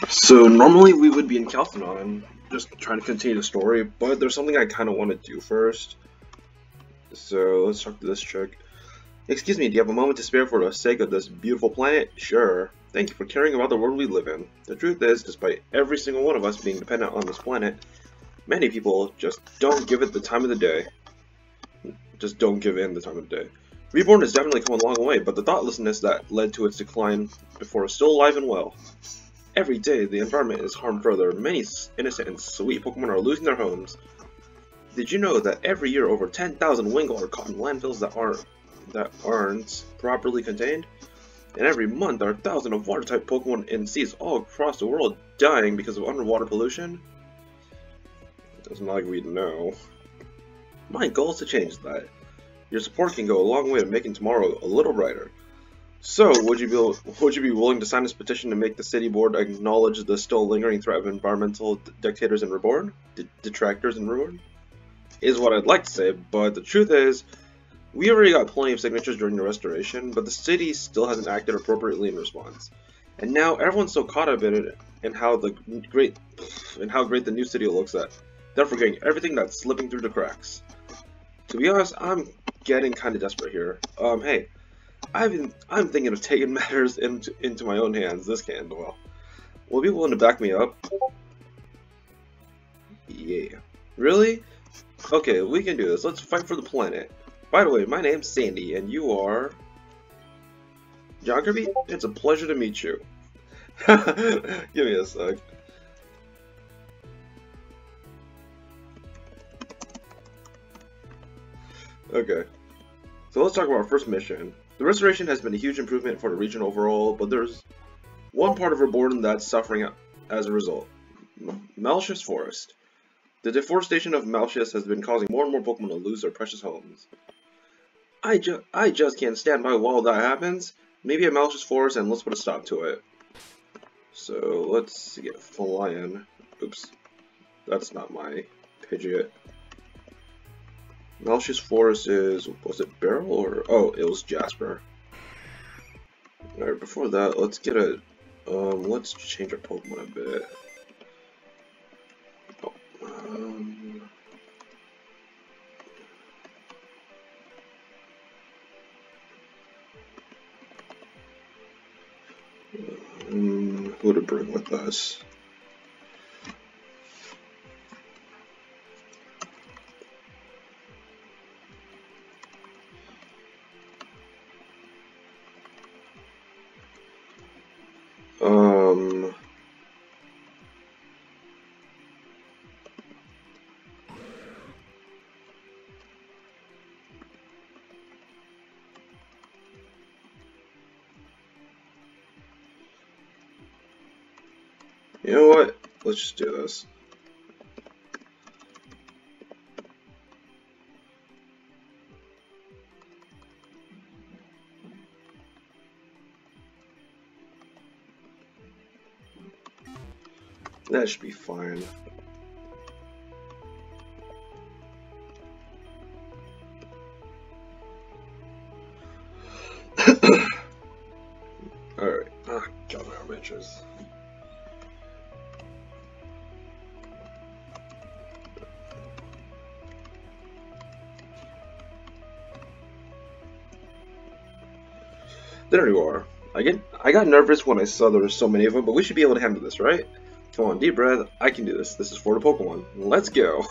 So normally we would be in Calphanon, just trying to continue the story, but there's something I kind of want to do first. So let's talk to this chick. Excuse me, do you have a moment to spare for the sake of this beautiful planet? Sure. Thank you for caring about the world we live in. The truth is, despite every single one of us being dependent on this planet, many people just don't give it the time of the day. Just don't give in the time of the day. Reborn has definitely come a long way, but the thoughtlessness that led to its decline before is still alive and well. Every day, the environment is harmed further. Many innocent and sweet Pokemon are losing their homes. Did you know that every year over 10,000 Wingull are caught in landfills that aren't properly contained? And every month, there are thousands of water-type Pokemon in seas all across the world dying because of underwater pollution? Doesn't like we know. My goal is to change that. Your support can go a long way to making tomorrow a little brighter. So, would you be willing to sign this petition to make the city board acknowledge the still lingering threat of environmental dictators in Reborn? Detractors in Reborn? Is what I'd like to say, but the truth is, we already got plenty of signatures during the restoration, but the city still hasn't acted appropriately in response. And now everyone's so caught up in it and how great the new city looks at, they're forgetting everything that's slipping through the cracks. To be honest, I'm getting kind of desperate here. Hey, I'm thinking of taking matters into my own hands. This can end well. Will you be willing to back me up? Yeah. Really? Okay, we can do this. Let's fight for the planet. By the way, my name's Sandy, and you are... John Kirby? It's a pleasure to meet you. Give me a sec. Okay. So let's talk about our first mission. The restoration has been a huge improvement for the region overall, but there's one part of Reborn that's suffering as a result. Malicious Forest. The deforestation of Malicious has been causing more and more Pokemon to lose their precious homes. I just can't stand by while that happens. Maybe a Malicious Forest and let's put a stop to it. So let's get flying. Oops. That's not my Pidgeot. Malicious Forest is, was it Beryl or, oh, it was Jasper. Alright, before that, let's get a, let's change our Pokemon a bit. Who to bring with us? You know what? Let's just do this. That should be fine. Alright. Ah, got my arm itches. There you are. I got nervous when I saw there were so many of them, but we should be able to handle this, right? Come on, deep breath. I can do this. This is for the Pokemon. Let's go.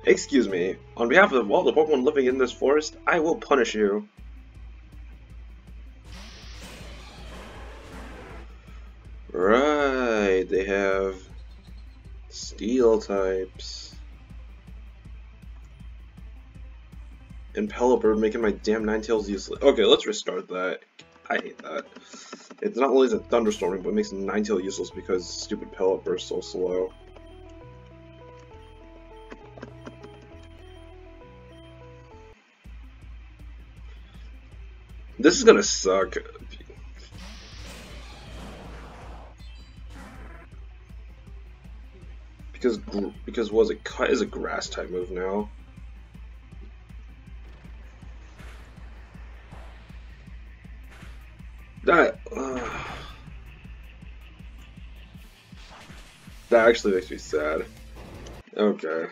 Excuse me. On behalf of all the Pokemon living in this forest, I will punish you. Right, they have steel types. And Pelipper making my damn Ninetales useless. Okay, let's restart that. I hate that. It's not only is it thunderstorming, but it makes Ninetales useless because stupid Pelipper is so slow. This is gonna suck. Because was it cut is a grass type move now. That That actually makes me sad. Okay.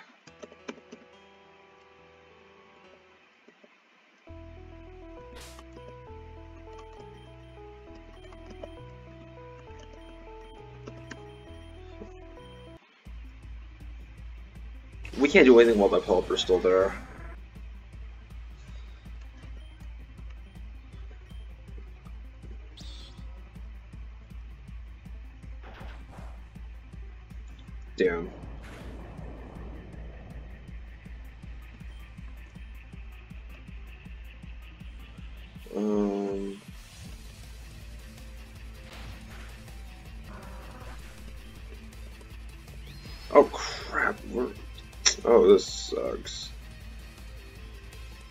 We can't do anything while that Pelipper's still there. Damn. Oh crap, oh, this sucks.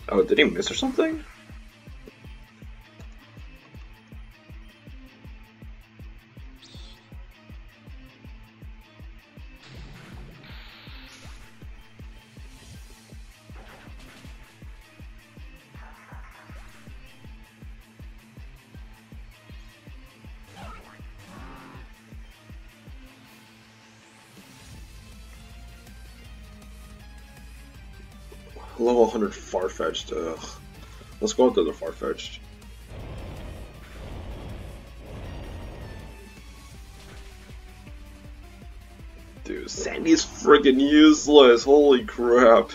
Oh, did he miss or something? Level 100 Farfetch'd. Ugh. Let's go with the other Farfetch'd. Dude, Sandy's friggin' useless. Holy crap.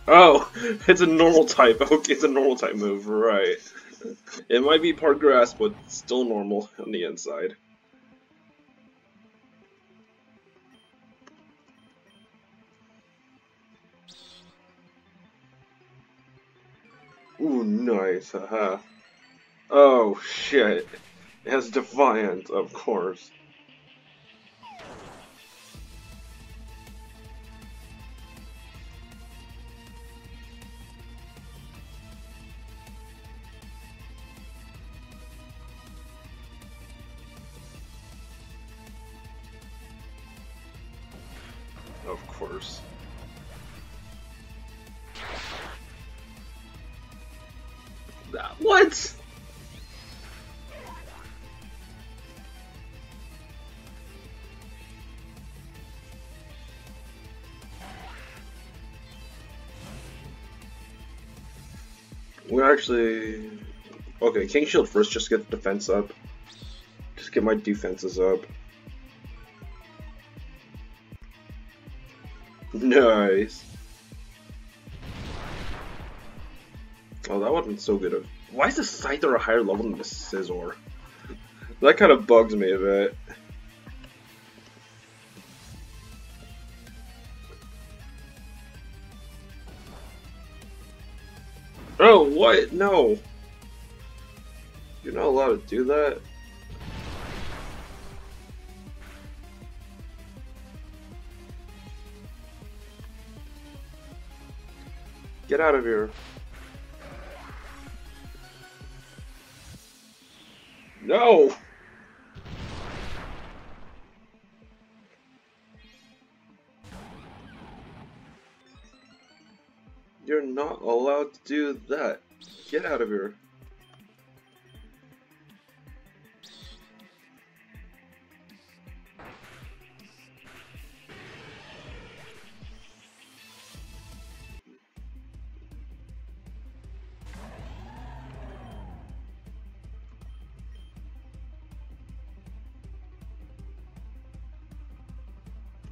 Oh, it's a normal type. Okay, it's a normal type move, right. It might be part grass, but still normal on the inside. Ooh, nice, haha. Oh, shit. It has Defiant, of course. Of course. What? We're actually... Okay, King Shield first, just get the defense up. Just get my defenses up. Nice. Oh, that wasn't so good. Why is the Scyther a higher level than the Scizor? That kind of bugs me a bit. Oh, what? No. You're not allowed to do that. Get out of here. No! You're not allowed to do that. Get out of here.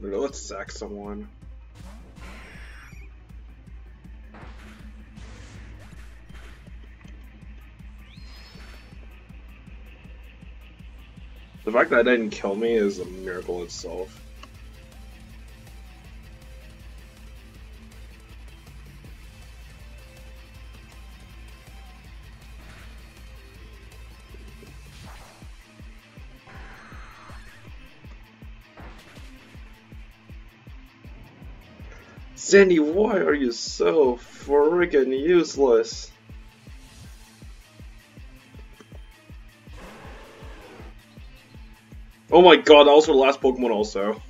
Let's sack someone. The fact that didn't kill me is a miracle itself. Sandy, why are you so friggin' useless? Oh my god, that was her last Pokemon also.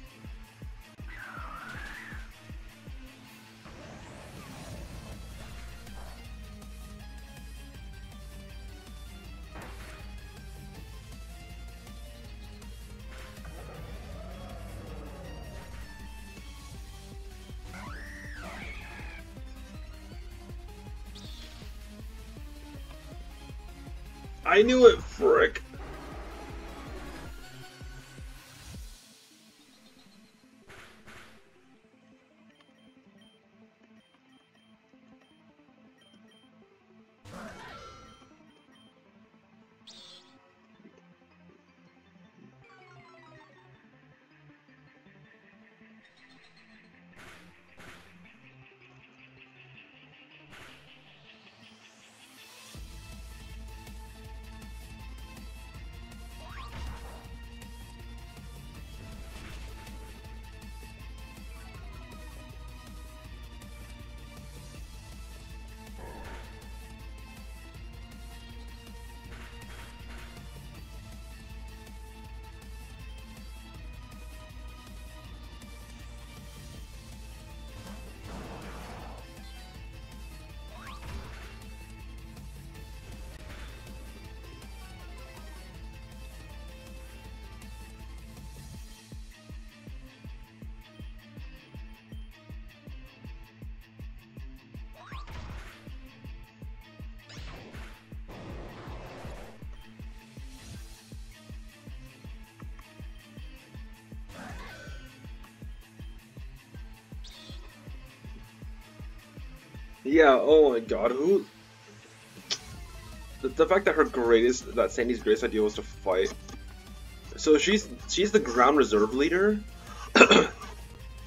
I knew it, frick. Yeah, oh my god, who... The fact that that Sandy's greatest idea was to fight. So she's the ground reserve leader.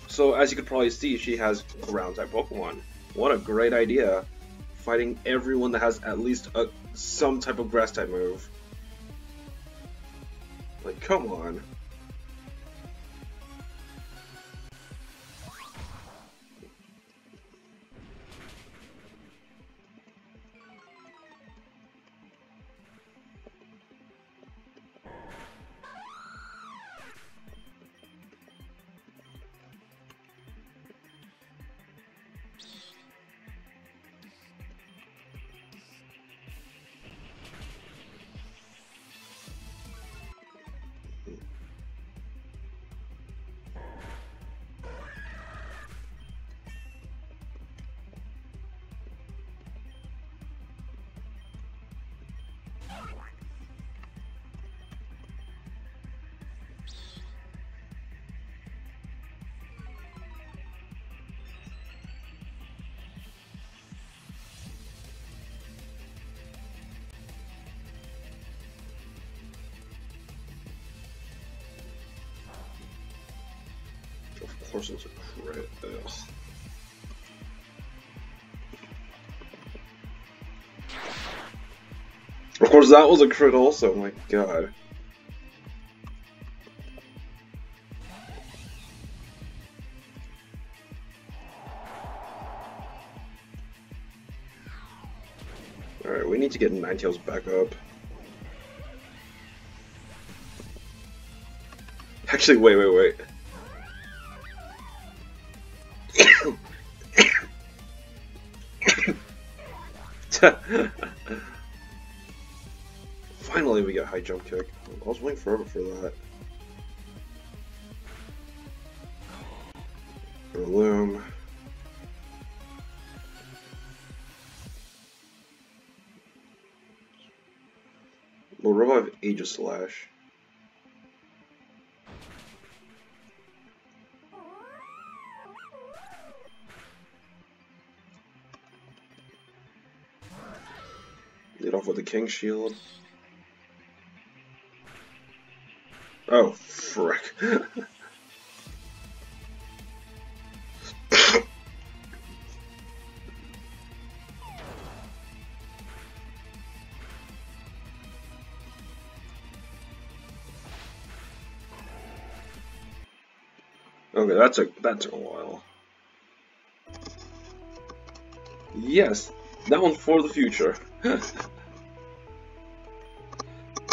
So as you could probably see, she has ground type Pokemon. What a great idea. Fighting everyone that has at least some type of grass type move. Like, come on. Of course it's a crit. Ugh. Of course that was a crit also, my god. Alright, we need to get Ninetales back up. Actually, wait. Finally we got high jump kick. I was waiting forever for that. Loom. We'll revive Aegis Slash. Lead off with the King Shield. Oh, frick. Okay, that took a while. Yes, that one's for the future.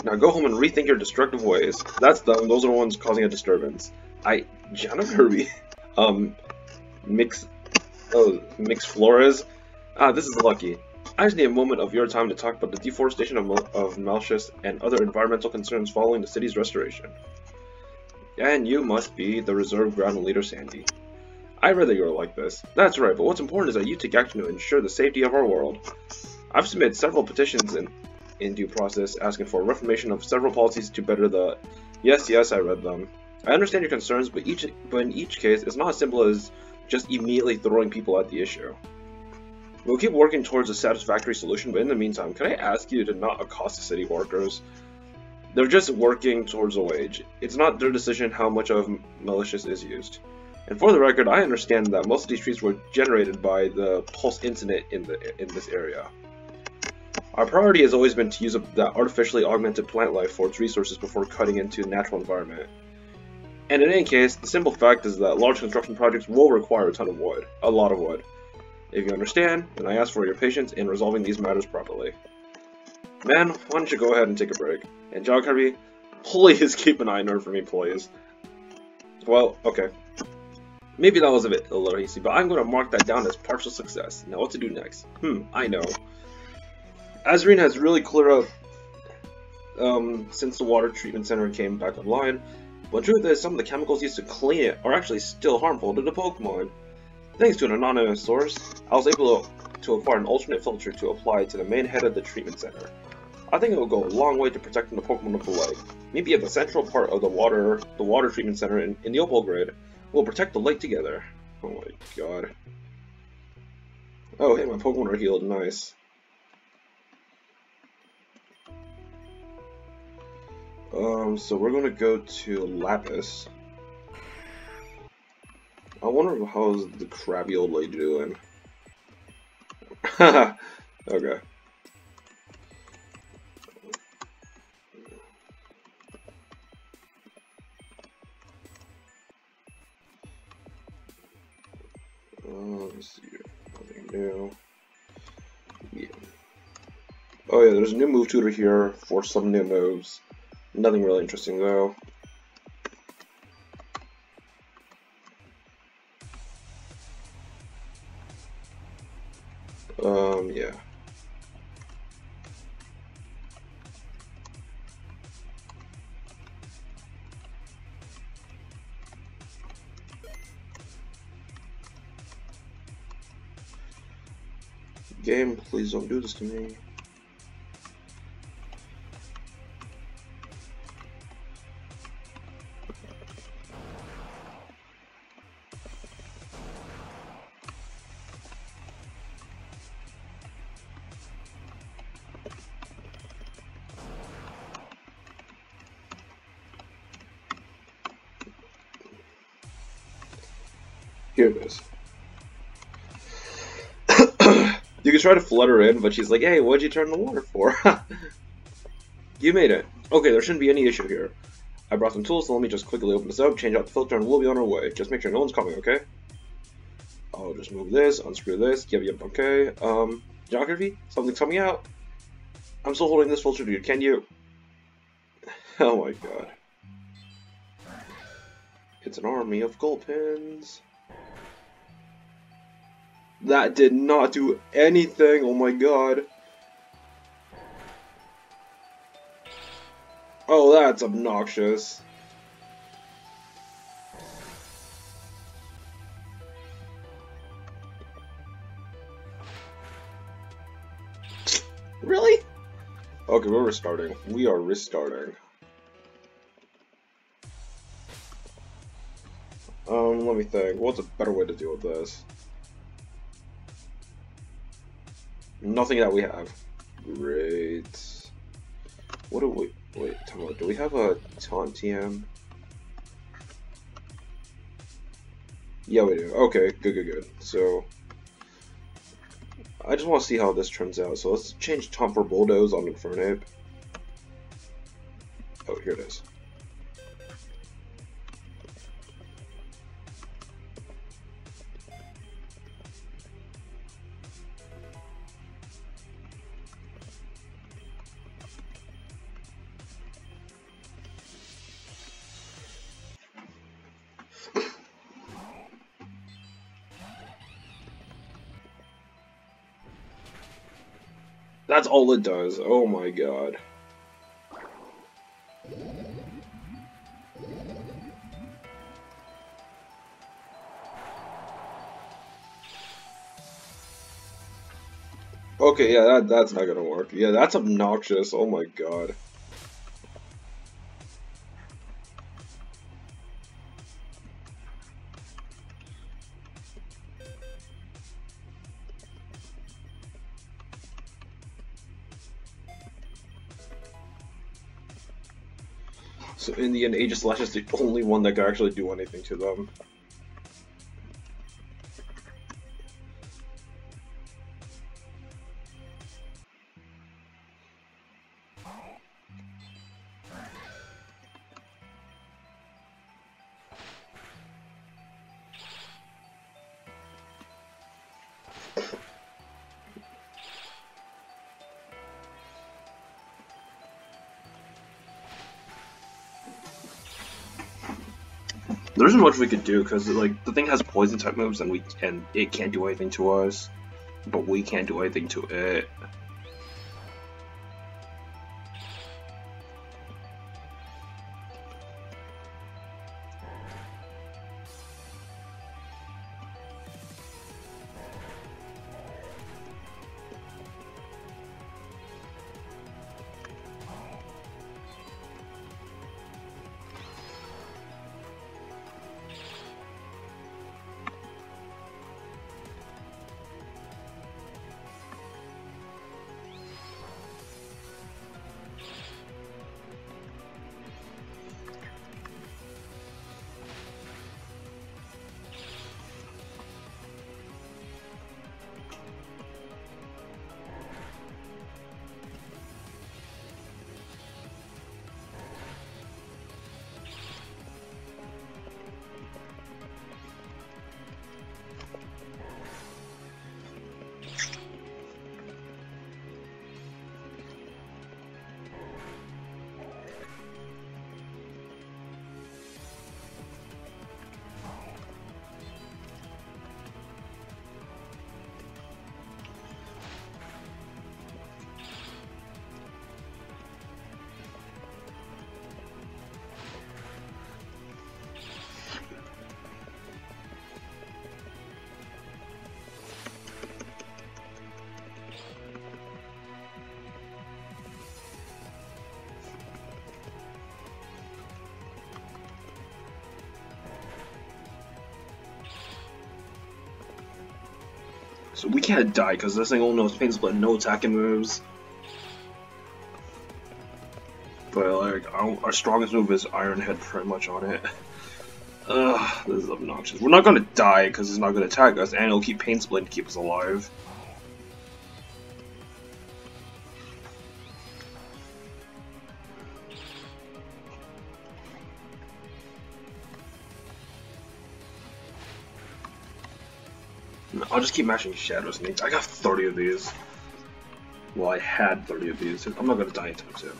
Now go home and rethink your destructive ways. That's them. Those are the ones causing a disturbance. Jana Kirby. Mix Flores. This is lucky. I just need a moment of your time to talk about the deforestation of Malchus and other environmental concerns following the city's restoration. And you must be the reserve ground leader, Sandy. I read that you are like this. That's right, but what's important is that you take action to ensure the safety of our world. I've submitted several petitions in due process, asking for a reformation of several policies to better the... Yes, I read them. I understand your concerns, but in each case, it's not as simple as just immediately throwing people at the issue. We'll keep working towards a satisfactory solution, but in the meantime, can I ask you to not accost the city workers? They're just working towards a wage. It's not their decision how much of malicious is used. And for the record, I understand that most of these trees were generated by the Pulse incident in this area. Our priority has always been to use up that artificially augmented plant life for its resources before cutting into the natural environment. And in any case, the simple fact is that large construction projects will require a lot of wood. If you understand, then I ask for your patience in resolving these matters properly. Man, why don't you go ahead and take a break? And John Kirby, please keep an eye on her for me, please. Well, okay. Maybe that was a little hasty, but I'm going to mark that down as partial success. Now what to do next? I know. Azarine has really cleared up since the water treatment center came back online, but the truth is some of the chemicals used to clean it are actually still harmful to the Pokemon. Thanks to an anonymous source, I was able to acquire an alternate filter to apply to the main head of the treatment center. I think it will go a long way to protecting the Pokemon of the lake. Maybe at the central part of the water treatment center in the Opal Grid, we'll protect the lake together. Oh my god. Oh hey, my Pokemon are healed, nice. So we're gonna go to Lapis. I wonder how's the crabby old lady doing. Okay. Let's see. Nothing new. Yeah. Oh yeah, there's a new move tutor here for some new moves. Nothing really interesting though. Yeah. Game, please don't do this to me. Here it is. You can try to flood her in, but she's like, hey, what'd you turn the water for? You made it. Okay, there shouldn't be any issue here. I brought some tools, so let me just quickly open this up, change out the filter, and we'll be on our way. Just make sure no one's coming, okay? I'll just move this, unscrew this, yep, okay. Geography? Something's coming out. I'm still holding this filter, dude, can you? Oh my god. It's an army of gold pins. That did not do anything, oh my god. Oh, that's obnoxious. Really? Okay, we're restarting. We are restarting. Let me think. What's a better way to deal with this? Nothing that we have. Great. What do we... Wait, tell me, do we have a taunt TM? Yeah, we do. Okay, good. So... I just want to see how this turns out. So let's change taunt for Bulldoze on Infernape. Oh, here it is. That's all it does. Oh my god. Okay, yeah, that's not gonna work. Yeah, that's obnoxious. Oh my god. So in the end, Aegislash is the only one that can actually do anything to them. There isn't much we could do because like the thing has poison type moves and it can't do anything to us, but we can't do anything to it. So we can't die because this thing only knows Pain Split, no attacking moves. But like our strongest move is Iron Head pretty much on it. Ugh, this is obnoxious. We're not gonna die because it's not gonna attack us, and it'll keep Pain Split to keep us alive. I'll just keep mashing Shadow Sneaks. I got 30 of these. Well, I had 30 of these. I'm not gonna die anytime soon.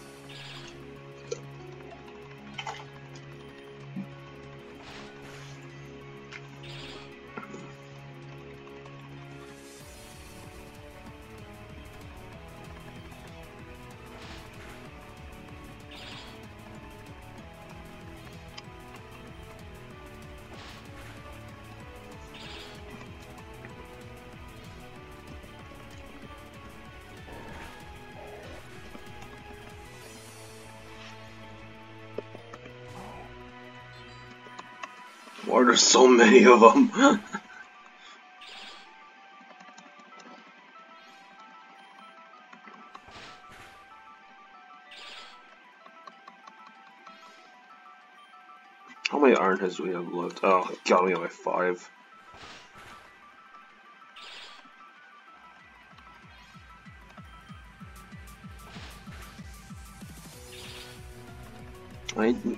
Why are there so many of them? How many Iron Heads do we have left? Oh god, we only have 5.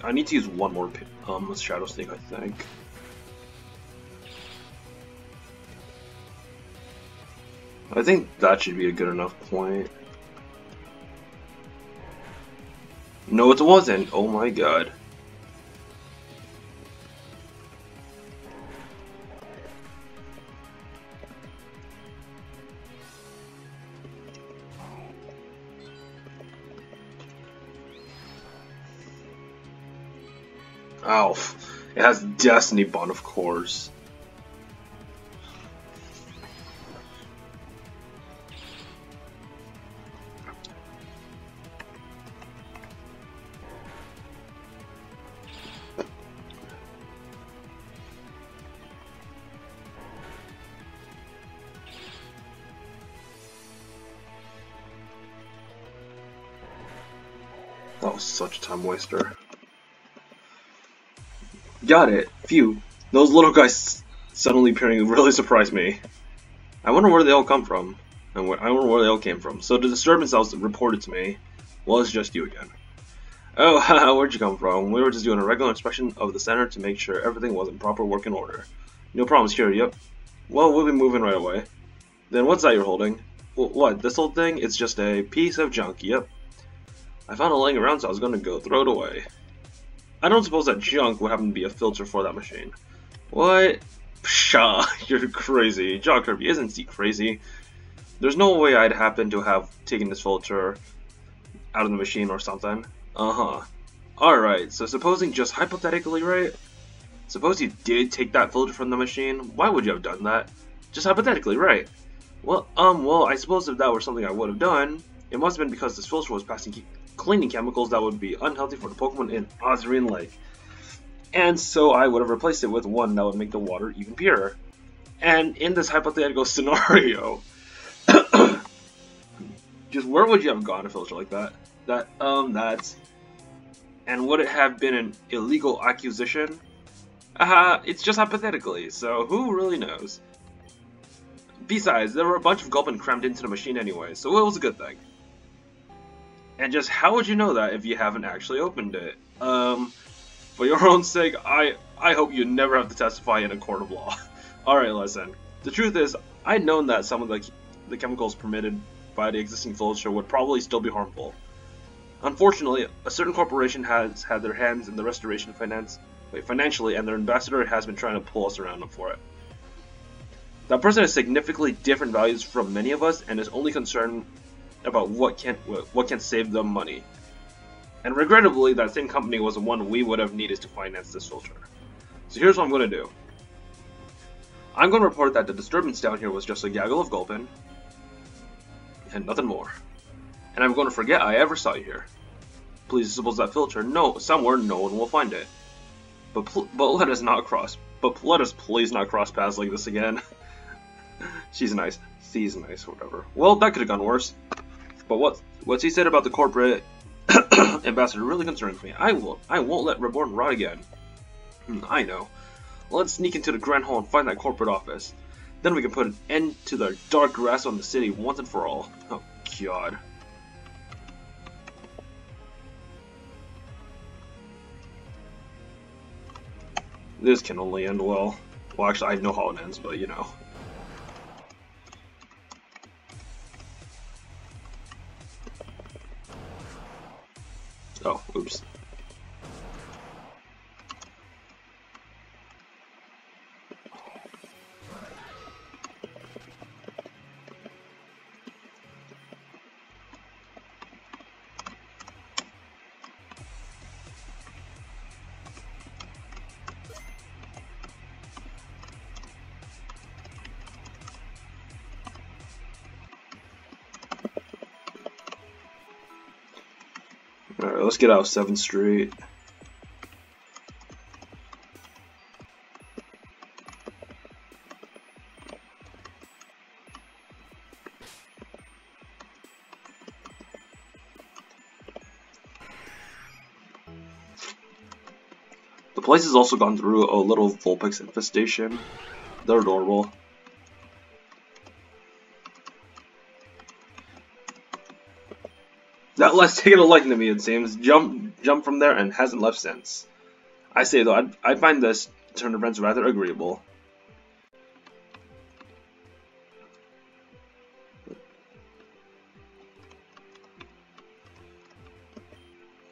I need to use one more Shadow Sneak, I think. I think that should be a good enough point. No, it wasn't. Oh my god. Ow. It has Destiny Bond, of course. That was such a time waster. Got it. Phew. Those little guys suddenly appearing really surprised me. I wonder where they all come from. I wonder where they all came from. So the disturbance that was reported to me was just you again. Oh, haha, where'd you come from? We were just doing a regular inspection of the center to make sure everything was in proper working order. No problems here, yep. Well, we'll be moving right away. Then what's that you're holding? What, this old thing? It's just a piece of junk, yep. I found it laying around, so I was gonna go throw it away. I don't suppose that junk would happen to be a filter for that machine. What? Pshaw, you're crazy. John Kirby, isn't he crazy? There's no way I'd happen to have taken this filter out of the machine or something. Uh-huh. Alright, so supposing just hypothetically, right? Suppose you did take that filter from the machine, why would you have done that? Just hypothetically, right? Well, I suppose if that were something I would have done, it must have been because this filter was passing cleaning chemicals that would be unhealthy for the Pokemon in Ozarian Lake. And so I would have replaced it with one that would make the water even purer. And in this hypothetical scenario, just where would you have gone a filter like that? And would it have been an illegal acquisition? It's just hypothetically, so who really knows? Besides, there were a bunch of Gulpin crammed into the machine anyway, so it was a good thing. And just how would you know that if you haven't actually opened it? For your own sake, I hope you never have to testify in a court of law. Alright, listen. The truth is, I'd known that some of the chemicals permitted by the existing filter would probably still be harmful. Unfortunately, a certain corporation has had their hands in the restoration financially, and their ambassador has been trying to pull us around for it. That person has significantly different values from many of us, and is only concerned about what can save them money. And regrettably, that same company was the one we would have needed to finance this filter. So here's what I'm going to do. I'm going to report that the disturbance down here was just a gaggle of Gulpin, and nothing more. And I'm going to forget I ever saw you here. Please dispose that filter somewhere no one will find it. But let us please not cross paths like this again. She's nice. She's nice, whatever. Well, that could have gone worse. But what he said about the corporate ambassador really concerns me. I won't let Reborn rot again. I know. Let's sneak into the Grand Hall and find that corporate office. Then we can put an end to the dark grass on the city once and for all. Oh, God. This can only end well. Well, actually, I know how it ends, but you know. Oh, oops. Alright, let's get out of 7th Street. The place has also gone through a little Vulpix infestation. They're adorable. That last taken a liking to me, it seems. Jumped from there and hasn't left since. I say though, I find this turn of events rather agreeable.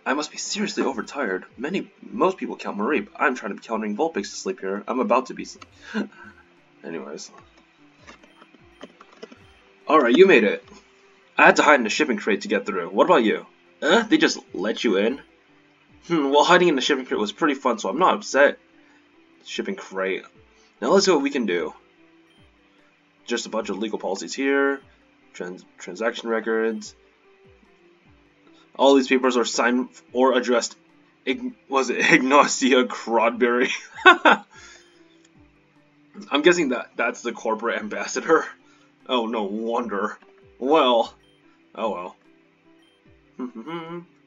I must be seriously overtired. Most people count Marie, but I'm trying to be counting Vulpix to sleep here. I'm about to be. Anyways. Alright, you made it. I had to hide in a shipping crate to get through. What about you? They just let you in? Well, hiding in the shipping crate was pretty fun, so I'm not upset. Shipping crate. Now let's see what we can do. Just a bunch of legal policies here. Transaction records. All these papers are signed or addressed. Was it Ignacia Crodberry? I'm guessing that's the corporate ambassador. Oh, no wonder. Well. Oh well.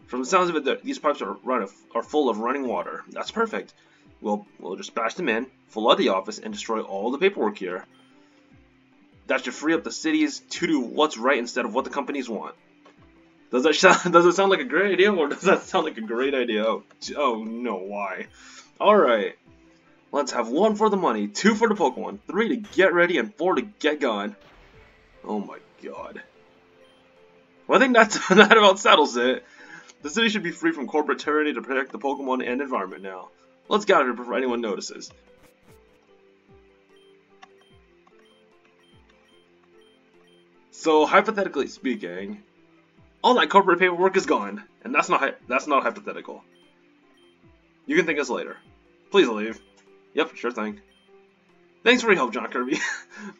From the sounds of it, these pipes are full of running water. That's perfect. We'll just bash them in, flood the office, and destroy all the paperwork here. That should free up the cities to do what's right instead of what the companies want. Does it sound like a great idea, or does that sound like a great idea? Oh no, why? Alright. Let's have 1 for the money, 2 for the Pokemon, 3 to get ready, and 4 to get gone. Oh my god. Well, I think that about settles it. The city should be free from corporate tyranny to protect the Pokemon and environment now. Let's get out of here before anyone notices. So, hypothetically speaking, all that corporate paperwork is gone, and that's not hypothetical. You can thank us later. Please leave. Yep, sure thing. Thanks for your help, John Kirby.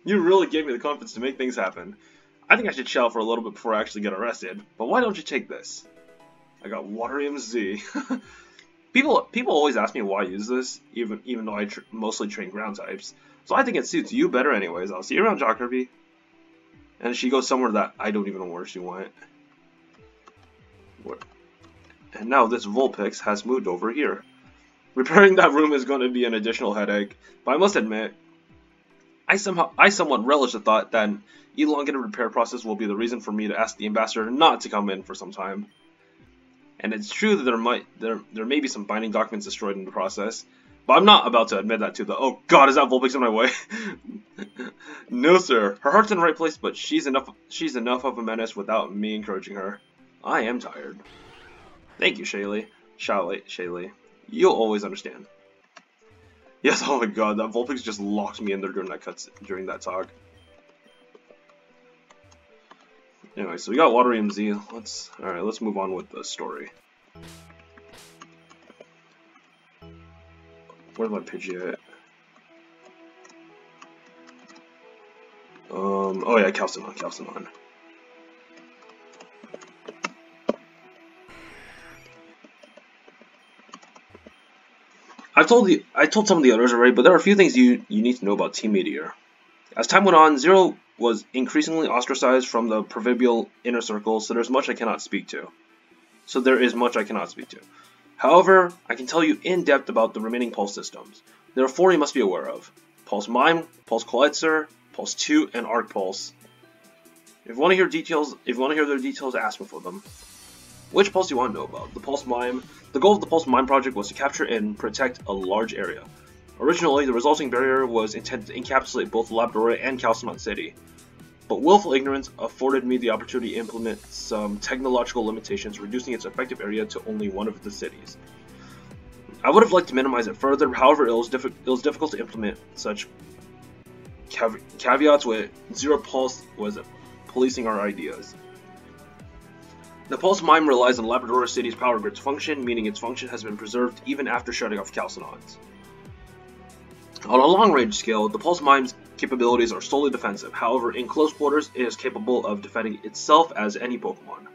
You really gave me the confidence to make things happen. I think I should chill for a little bit before I actually get arrested, but why don't you take this? I got Waterium Z. People always ask me why I use this, even though I mostly train ground types. So I think it suits you better anyways. I'll see you around, John Kirby. And she goes somewhere that I don't even know where she went. And now this Vulpix has moved over here. Repairing that room is going to be an additional headache, but I must admit, I somewhat relish the thought that an elongated repair process will be the reason for me to ask the ambassador not to come in for some time. And it's true that there may be some binding documents destroyed in the process, but I'm not about to admit that to the— oh god, is that Vulpix in my way? No sir, her heart's in the right place, but she's enough of a menace without me encouraging her. I am tired. Thank you, Shaylee. You'll always understand. Yes, oh my god, that Vulpix just locked me in there during that talk. Anyway, so we got Waterium Z. Let's move on with the story. Where's my Pidgeot? Oh yeah, Calcinon. I told some of the others already, but there are a few things you need to know about Team Meteor. As time went on, Zero was increasingly ostracized from the proverbial inner circle, so there is much I cannot speak to. However, I can tell you in depth about the remaining pulse systems. There are 4 you must be aware of: Pulse Mime, Pulse Quetzer, Pulse 2, and Arc Pulse. If you want to hear their details, ask me for them. Which pulse do you want to know about? The Pulse Mime. The goal of the Pulse Mime project was to capture and protect a large area. Originally, the resulting barrier was intended to encapsulate both Labrador and Calcinon City, but willful ignorance afforded me the opportunity to implement some technological limitations, reducing its effective area to only 1 of the cities. I would have liked to minimize it further, however, it was difficult to implement such caveats with Zero Pulse was policing our ideas. The Pulse Mime relies on Labrador City's power grid's function, meaning its function has been preserved even after shutting off Calcinons. On a long-range scale, the Pulse Mime's capabilities are solely defensive. However, in close quarters, it is capable of defending itself as any Pokemon.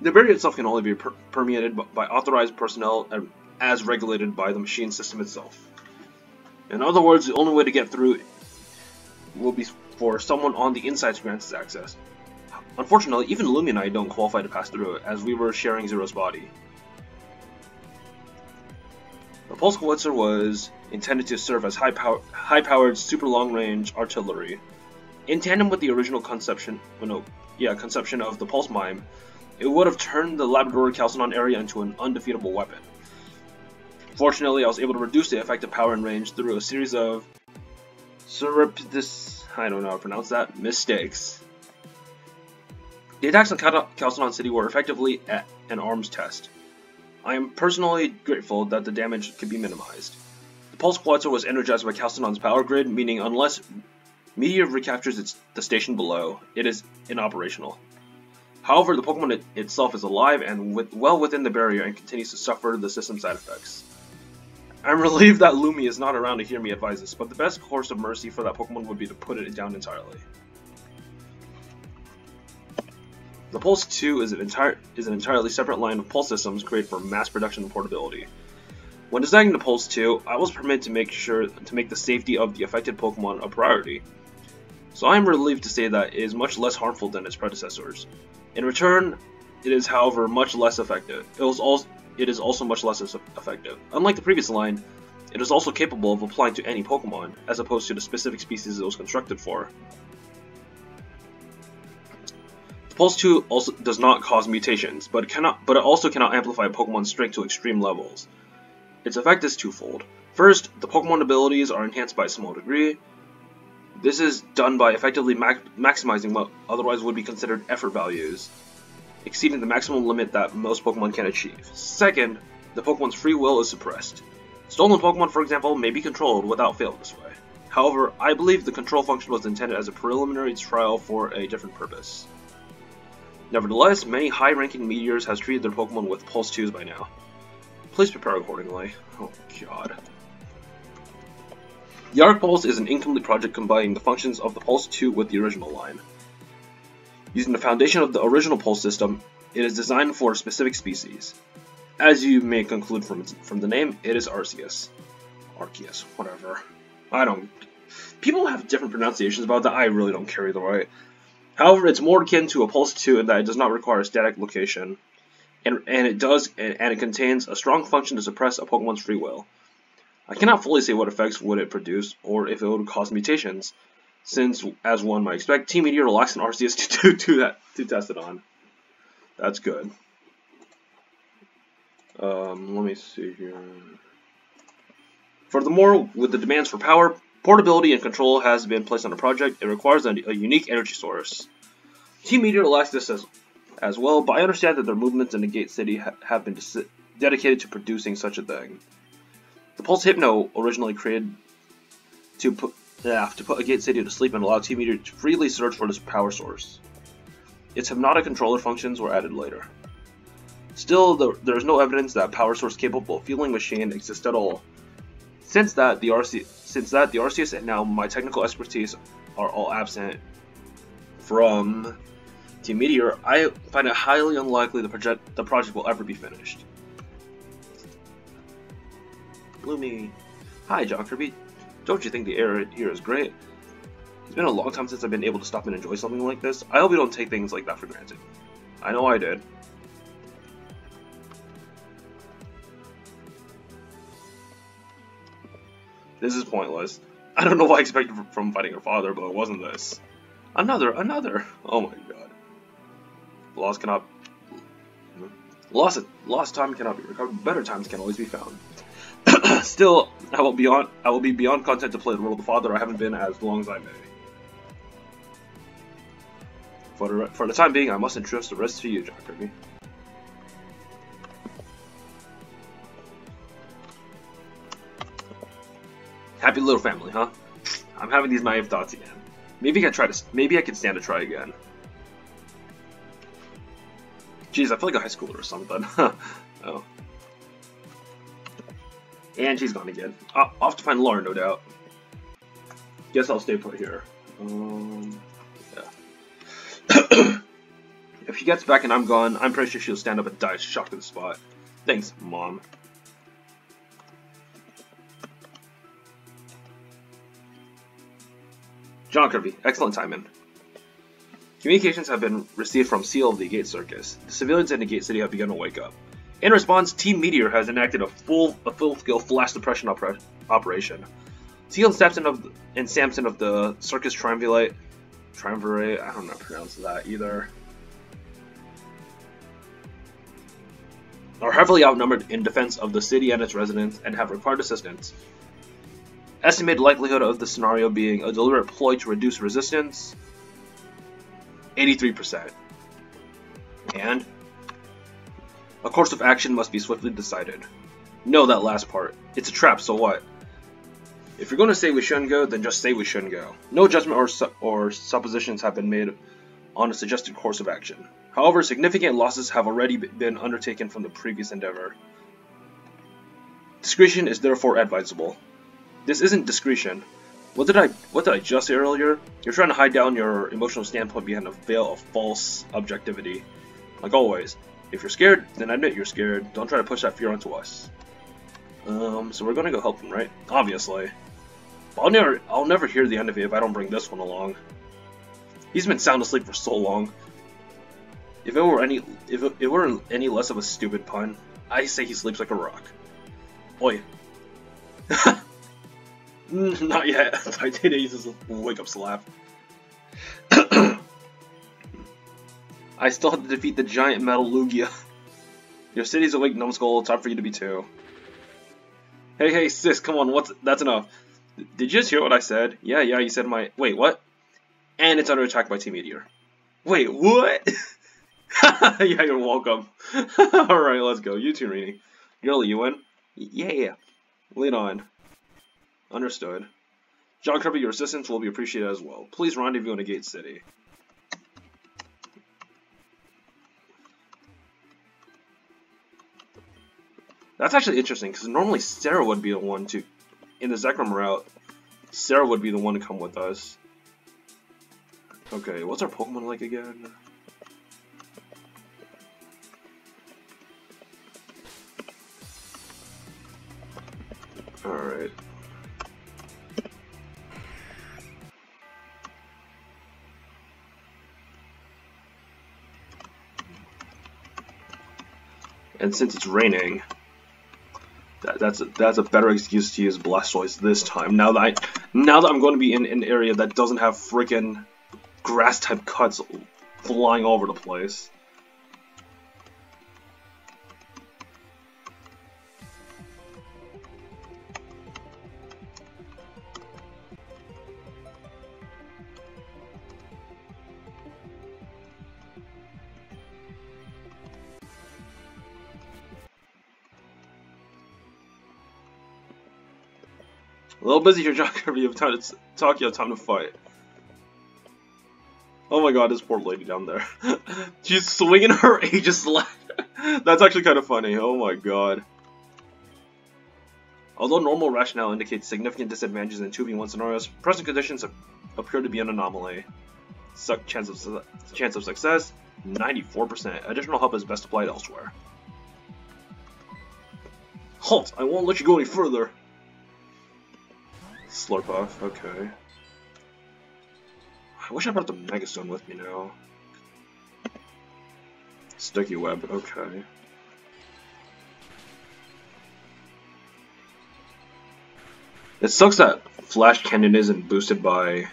The barrier itself can only be permeated by authorized personnel as regulated by the machine system itself. In other words, the only way to get through will be for someone on the inside to grant us access. Unfortunately, even Lumi and I don't qualify to pass through it, as we were sharing Zero's body. The Pulse Quetzer was intended to serve as high-powered, super long-range artillery. In tandem with the original conception of the Pulse Mime, it would have turned the Labrador-Calcinon area into an undefeatable weapon. Fortunately, I was able to reduce the effective power and range through a series of mistakes. The attacks on Calcinon City were effectively an arms test. I am personally grateful that the damage could be minimized. The Pulse Quetzer was energized by Calcinon's power grid, meaning unless Meteor recaptures the station below, it is inoperational. However, the Pokemon itself is alive and well within the barrier and continues to suffer the system's side effects. I'm relieved that Lumi is not around to hear me advise this, but the best course of mercy for that Pokemon would be to put it down entirely. The Pulse 2 is an entirely separate line of pulse systems created for mass production and portability. When designing the Pulse 2, I was permitted to make the safety of the affected Pokemon a priority. So I am relieved to say that it is much less harmful than its predecessors. In return, It is, however, much less effective. It is also much less effective. Unlike the previous line, it is also capable of applying to any Pokemon, as opposed to the specific species it was constructed for. The Pulse 2 also does not cause mutations, but it also cannot amplify a Pokemon's strength to extreme levels. Its effect is twofold. First, the Pokemon abilities are enhanced by a small degree. This is done by effectively maximizing what otherwise would be considered effort values, exceeding the maximum limit that most Pokemon can achieve. Second, the Pokemon's free will is suppressed. Stolen Pokemon, for example, may be controlled without fail this way. However, I believe the control function was intended as a preliminary trial for a different purpose. Nevertheless, many high-ranking meteors has treated their Pokemon with Pulse 2s by now. Please prepare accordingly. Oh god. The Arc Pulse is an incomplete project combining the functions of the Pulse 2 with the original line. Using the foundation of the original Pulse system, it is designed for a specific species. As you may conclude from the name, it is Arceus. Arceus, whatever. People have different pronunciations about that, I really don't care either way. However, it's more akin to a Pulse 2 in that it does not require a static location, and it contains a strong function to suppress a Pokemon's free will. I cannot fully say what effects would it produce, or if it would cause mutations, since, as one might expect, Team Meteor lacks an Arceus to test it on. That's good. Let me see here. Furthermore, with the demands for power, portability, and control has been placed on the project, it requires a unique energy source. Team Meteor lacks this as well, but I understand that their movements in Agate City have been dedicated to producing such a thing. The Pulse Hypno, originally created to put Agate City to sleep and allow Team Meteor to freely search for this power source. Its hypnotic controller functions were added later. Still, there is no evidence that power source capable of fueling machine exists at all. Since that, the Arceus and now my technical expertise are all absent from Team Meteor, I find it highly unlikely the project will ever be finished. Gloomy. Hi, John Kirby. Don't you think the air here is great? It's been a long time since I've been able to stop and enjoy something like this. I hope you don't take things like that for granted. I know I did. This is pointless. I don't know what I expected from fighting her father, but it wasn't this. Another! Oh my god. Lost time cannot be recovered. Better times can always be found. Still, I will be beyond content to play the role of the father I haven't been as long as I may. For the time being, I must entrust the rest to you, John Kirby. Happy little family, huh? I'm having these naive thoughts again. Maybe I can stand to try again. Jeez, I feel like a high schooler or something. Oh. And she's gone again. I'll have to find Lauren, no doubt. Guess I'll stay put here. Yeah. If she gets back and I'm gone, I'm pretty sure she'll stand up and die shocked at the spot. Thanks, Mom. John Kirby, excellent timing. Communications have been received from Seal of the Agate Circus. The civilians in Agate City have begun to wake up. In response, Team Meteor has enacted a full-scale flash suppression operation. Seal and Samson of the Circus Triumvirate, I don't know how to pronounce that either, are heavily outnumbered in defense of the city and its residents and have required assistance. Estimated likelihood of the scenario being a deliberate ploy to reduce resistance, 83%. And a course of action must be swiftly decided. No, that last part. It's a trap, so what? If you're going to say we shouldn't go, then just say we shouldn't go. No judgment or suppositions have been made on a suggested course of action. However, significant losses have already been undertaken from the previous endeavor. Discretion is therefore advisable. This isn't discretion. What did I just say earlier? You're trying to hide down your emotional standpoint behind a veil of false objectivity. Like always, if you're scared, then admit you're scared. Don't try to push that fear onto us. So we're gonna go help him, right? Obviously. But I'll never hear the end of it if I don't bring this one along. He's been sound asleep for so long. If it were any less of a stupid pun, I say he sleeps like a rock. Oi. Not yet. Titania uses a wake-up slap. I still have to defeat the giant metal Lugia. Your city's awake, numbskull. Time for you to be too. Hey, sis, come on. That's enough. Did you just hear what I said? Yeah, you said my... Wait, what? And it's under attack by Team Meteor. Wait, what? Yeah, you're welcome. Alright, let's go. You too, Rini. You'll you win? Yeah. Lead on. Understood. John Kirby, your assistance will be appreciated as well. Please rendezvous in Agate City. That's actually interesting, because normally Sarah would be the one to... In the Zekrom route, Sarah would be the one to come with us. Okay, what's our Pokemon like again? Alright. And since it's raining, that's a better excuse to use Blastoise this time. Now that I'm going to be in an area that doesn't have freaking grass type cuts flying all over the place. A little busy here, John Kirby. You have time to talk. You have time to fight. Oh my god, this poor lady down there. She's swinging her Aegis Slash. That's actually kind of funny. Oh my god. Although normal rationale indicates significant disadvantages in 2v1 scenarios, present conditions appear to be an anomaly. Chance of success, 94%. Additional help is best applied elsewhere. Halt! I won't let you go any further. Slurp off, okay. I wish I brought the Megastone with me now. Sticky Web, okay. It sucks that Flash Cannon isn't boosted by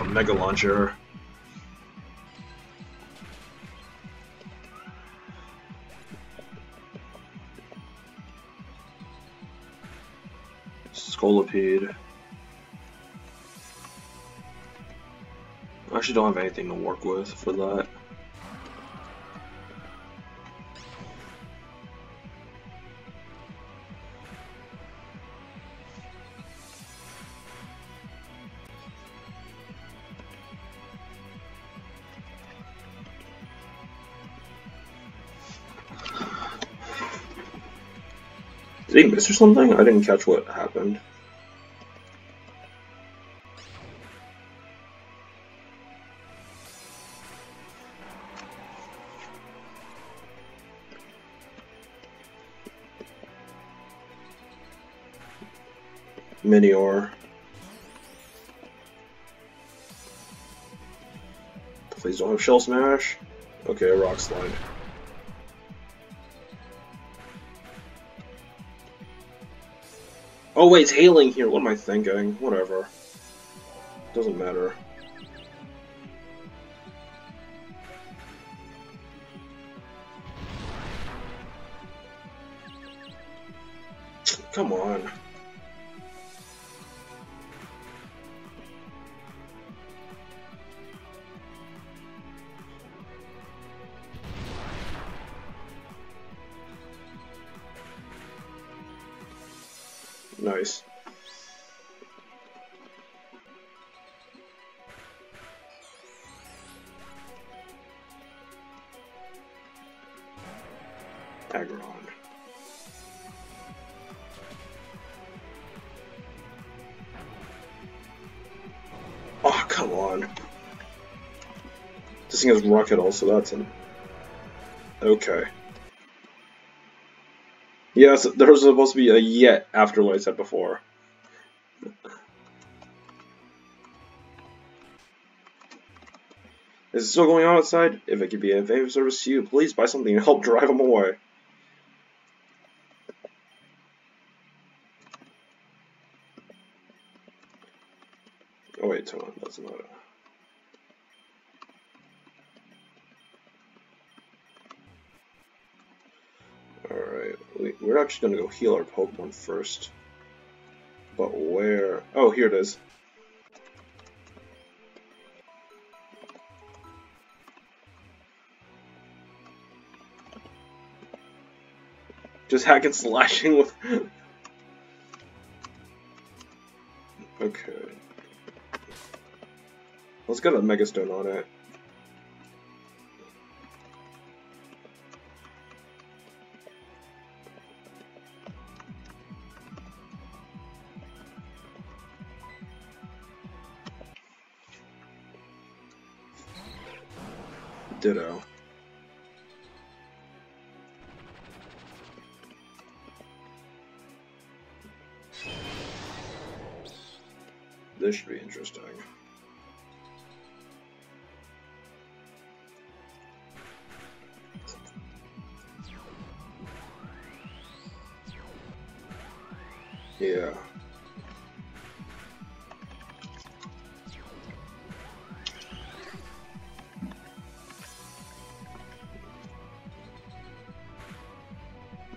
Mega Launcher. Scolipede. I actually don't have anything to work with for that. Did he miss or something? I didn't catch what happened. Minior. Please don't have Shell Smash. Okay, Rock Slide. Oh wait, it's hailing here. What am I thinking? Whatever. Doesn't matter. Come on. Nice. Aggron. Oh, come on. This thing has Rocket also, that's an... Okay. Yes, there was supposed to be a yet after what I said before. Is it still going on outside? If it could be of any service to you, please buy something and help drive them away. Oh wait, hold on, that's not it. Alright, we're actually gonna go heal our Pokemon first. But where? Oh, here it is. Just hacking slashing with... Okay. Let's get a Mega Stone on it. Ditto. This should be interesting. Yeah.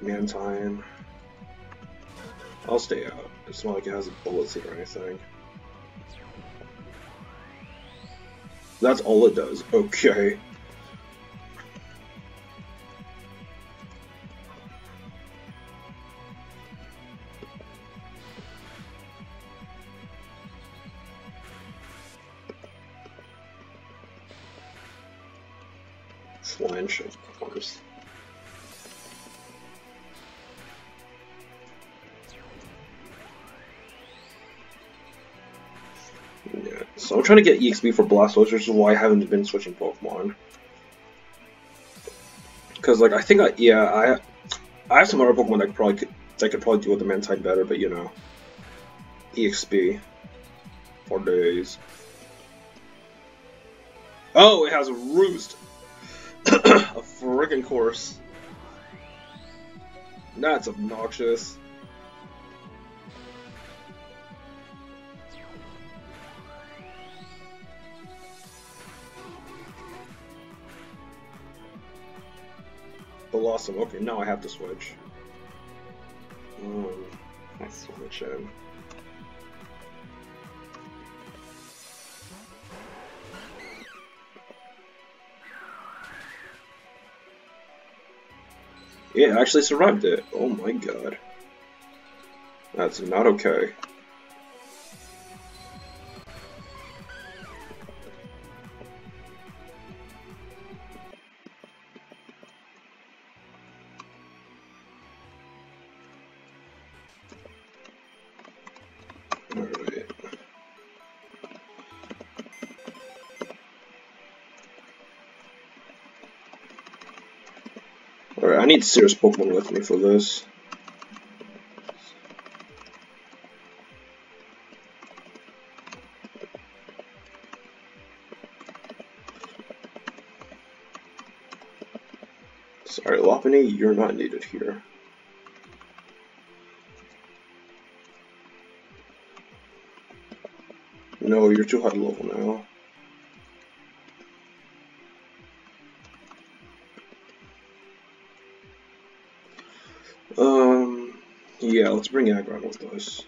Mantine. I'll stay out. It's not like it has a bullet seed or anything. That's all it does. Okay. Flinch, of course. Yeah, so I'm trying to get EXP for Blastoise, which is why I haven't been switching Pokemon. Because, like, I think I have some other Pokemon that could probably deal with the Mantine better, but you know, EXP for days. Oh, it has a Roost, a friggin' course. That's obnoxious. Awesome. Okay, now I have to switch. I switch in. Yeah, I actually survived it. Oh my god. That's not okay. Alright, I need serious Pokemon with me for this. Sorry, Lopunny, you're not needed here. No, you're too high level now. Yeah, let's bring Agate with us.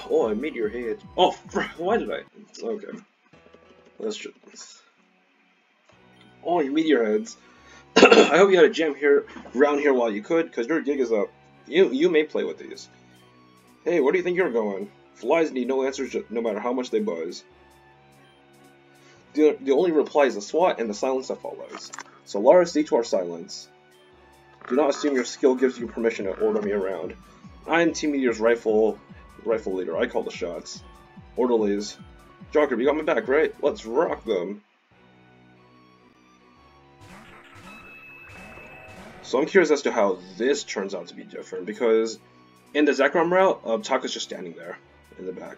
Oh, I made your head. Oh, why did I? Okay. Let's just. Oh, you meteor heads. I hope you had a jam here, around here while you could, because your gig is up. You may play with these. Hey, where do you think you're going? Flies need no answers, no matter how much they buzz. The only reply is a swat and the silence that follows. So Lara, stick to our silence. Do not assume your skill gives you permission to order me around. I am Team Meteor's rifle leader. I call the shots. Orderlies. Joker, you got my back, right? Let's rock them. So I'm curious as to how this turns out to be different, because in the Zekrom route, Taka's just standing there in the back.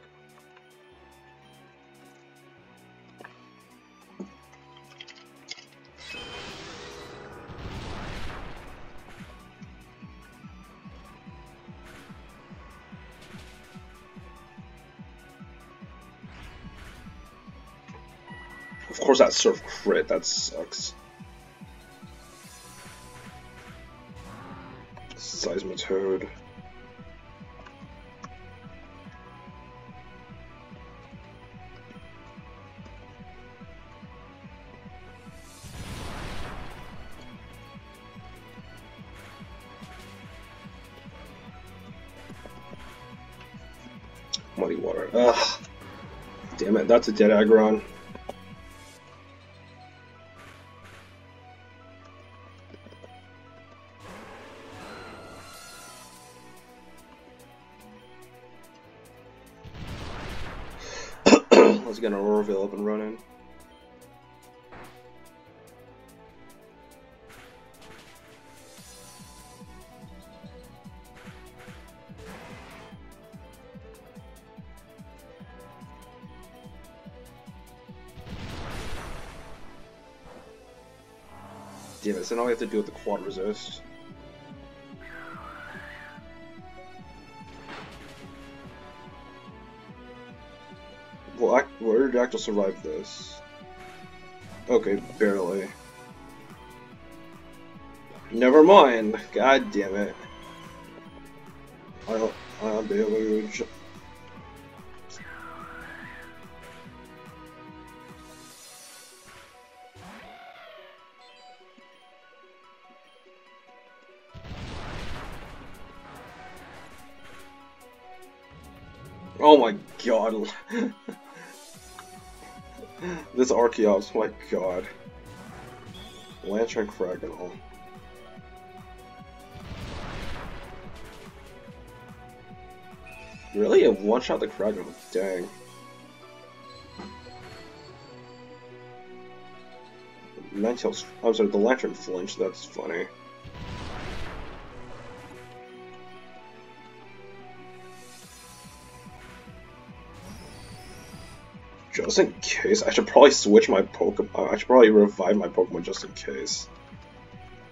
Of course that Surf crit, that sucks. Seismitoad. Muddy water. Ugh. Damn it, that's a dead Aggron. Let's get an Auroville up and running. Damn it, so now we have to deal with the quad resist. Will Aerodactyl survive this? Okay, barely. Never mind. God damn it. I'll deluge. Oh my god. This Archeops, my god. Lantern Krakenol. Really? It one-shot the Krakenol? Dang. Ninetales, I'm sorry, the Lantern flinched, that's funny. Just in case, I should probably switch my Pokemon. I should probably revive my Pokemon just in case.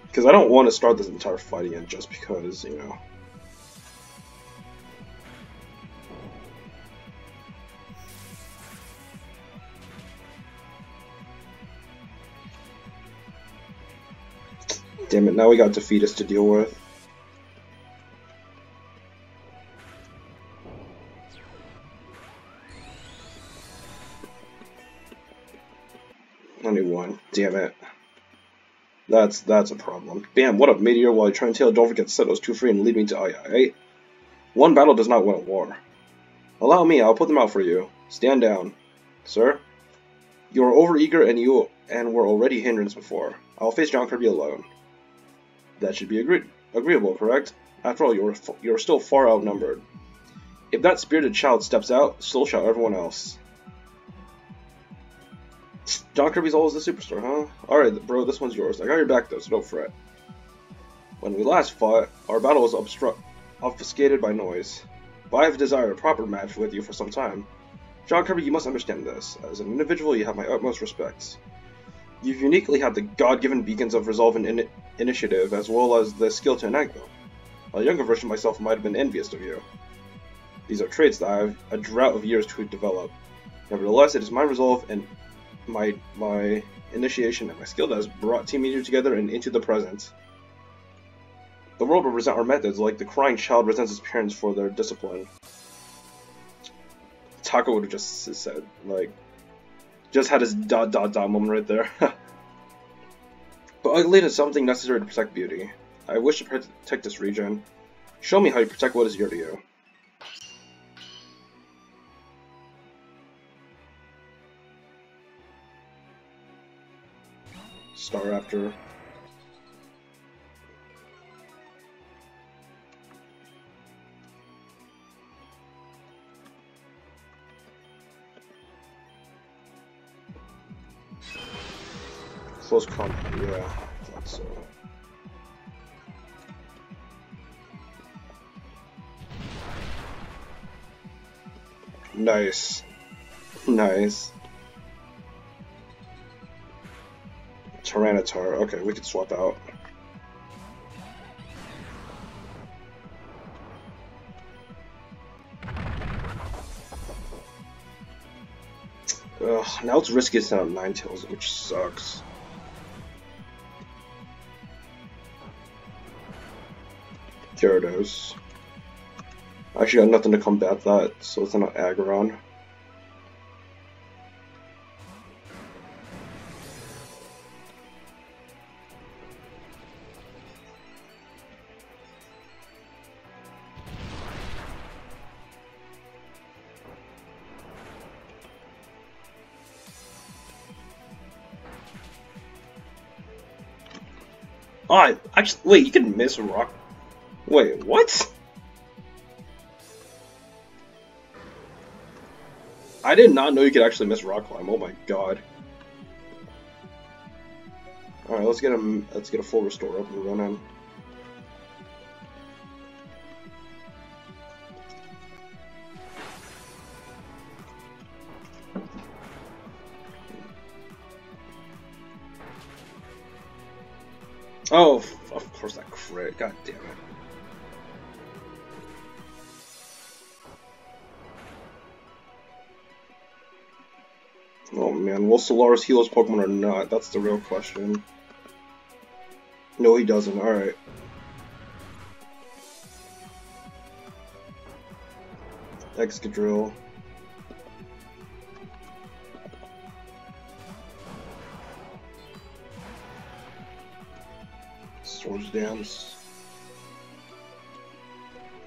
Because I don't want to start this entire fight again just because, you know. Damn it, now we got Defeatus to deal with. Only one. Damn it. That's a problem. Damn, what up, Meteor? While you're trying to tail, don't forget to set those two free and lead me to Agate. One battle does not win a war. Allow me, I'll put them out for you. Stand down. Sir? You are overeager and were already a hindrance before. I'll face John Kirby alone. That should be agreeable, correct? After all, you're still far outnumbered. If that spirited child steps out, so shall everyone else. John Kirby's always the superstar, huh? Alright, bro, this one's yours. I got your back, though, so don't fret. When we last fought, our battle was obfuscated by noise. But I have desired a proper match with you for some time. John Kirby, you must understand this. As an individual, you have my utmost respect. You've uniquely had the God-given beacons of resolve and initiative, as well as the skill to enact them. A younger version of myself might have been envious of you. These are traits that I have a drought of years to develop. Nevertheless, it is my resolve and my initiation and my skill that has brought Team Meteor together and into the present. The world will resent our methods like the crying child resents his parents for their discipline. Taco would have just said, like, just had his ... moment right there. But Agate is something necessary to protect beauty. I wish to protect this region. Show me how you protect what is dear to you. Star Raptor. Close combat, yeah, I thought so. Nice. Nice. Tyranitar, okay, we could swap out. Ugh, now it's risky to send out Ninetales, which sucks. Gyarados. I actually got nothing to combat that, so it's not Aggron. Oh, actually, wait, you can miss rock. Wait, what? I did not know you could actually miss rock climb. Oh my god. All right, let's get him. Let's get a full restore up and running. Oh, of course that crit. God damn it. Oh man, will Solaris heal his Pokemon or not? That's the real question. No, he doesn't. Alright. Excadrill. Swords Dance.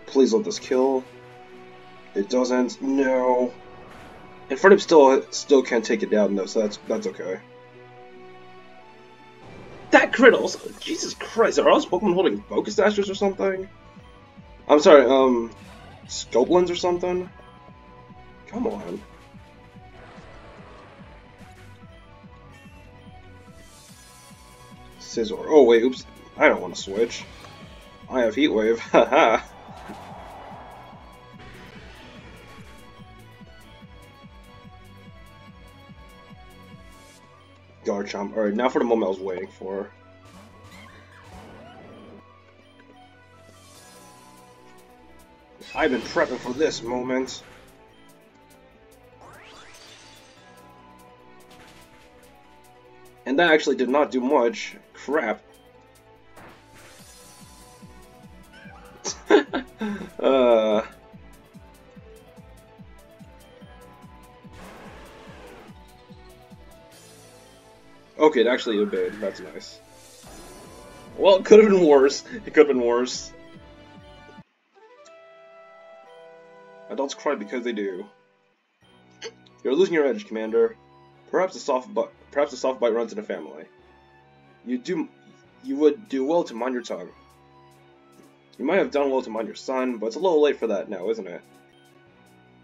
Please let this kill. It doesn't. No. In front of him still can't take it down though, so that's okay. That crit also. Jesus Christ, are all his Pokemon holding Focus Dashes or something? I'm sorry, Scopelands or something? Come on. Scizor. Oh wait, oops. I don't want to switch. I have Heat Wave. Haha. Garchomp. Alright, now for the moment I was waiting for. I've been prepping for this moment. And that actually did not do much. Crap. Okay, it actually obeyed. That's nice. Well, it could have been worse. It could have been worse. Adults cry because they do. You're losing your edge, Commander. Perhaps a soft bite runs in the family. You would do well to mind your tongue. You might have done well to mind your son, but it's a little late for that now, isn't it?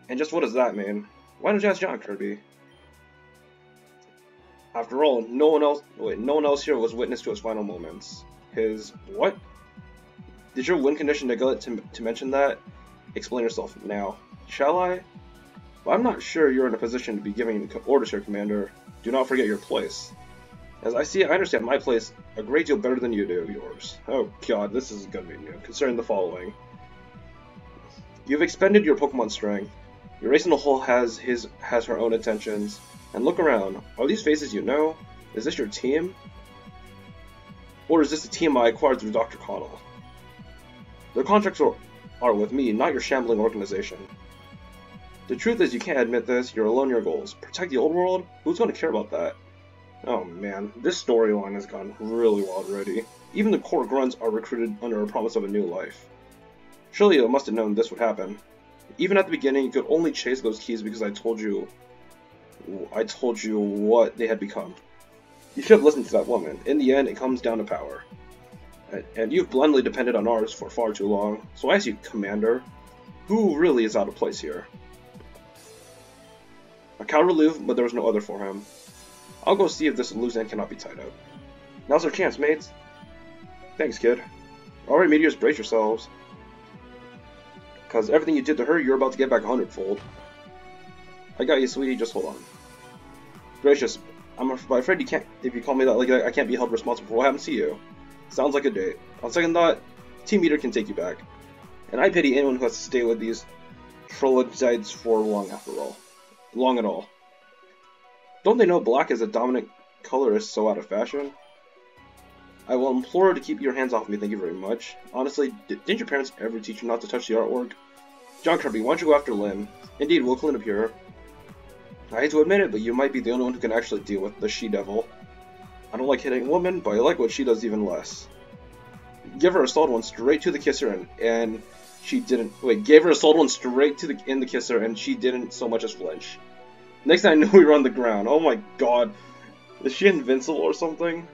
And just what does that mean? Why don't you ask John, Kirby? After all, no one else here was witness to his final moments. His what? Did your win condition neglect to mention that? Explain yourself now. Shall I? Well, I'm not sure you're in a position to be giving orders here, Commander. Do not forget your place. As I see it, I understand my place a great deal better than you do yours. Oh god, this is gonna be new, considering the following. You've expended your Pokemon strength. Your race in the whole has her own intentions. And look around. Are these faces you know? Is this your team? Or is this a team I acquired through Dr. Connell? Their contracts are with me, not your shambling organization. The truth is you can't admit this, you're alone in your goals. Protect the old world? Who's gonna care about that? Oh man, this storyline has gone really wild already. Even the core grunts are recruited under a promise of a new life. Surely you must have known this would happen. Even at the beginning, you could only chase those keys because I told you what they had become. You should have listened to that woman. In the end, it comes down to power. And you've blindly depended on ours for far too long. So I ask you, Commander, who really is out of place here? A coward aloof, but there was no other for him. I'll go see if this loose end cannot be tied up. Now's our chance, mates. Thanks, kid. Alright, meteors, brace yourselves. Because everything you did to her, you're about to get back 100-fold. I got you, sweetie, just hold on. Gracious, I'm afraid you can't, if you call me that like that, I can't be held responsible for what happened to you. Sounds like a date. On second thought, Team Meter can take you back. And I pity anyone who has to stay with these troglodytes for long after all. Long at all. Don't they know black as a dominant color is so out of fashion? I will implore to keep your hands off me, thank you very much. Honestly, didn't your parents ever teach you not to touch the artwork? John Kirby, why don't you go after Lynn? Indeed, we'll clean up here. I hate to admit it, but you might be the only one who can actually deal with the she-devil. I don't like hitting women, but I like what she does even less. Give her a solid one straight to the kisser and she didn't... Wait, gave her a solid one straight to the kisser and she didn't so much as flinch. Next thing I knew, we were on the ground. Oh my god. Is she invincible or something?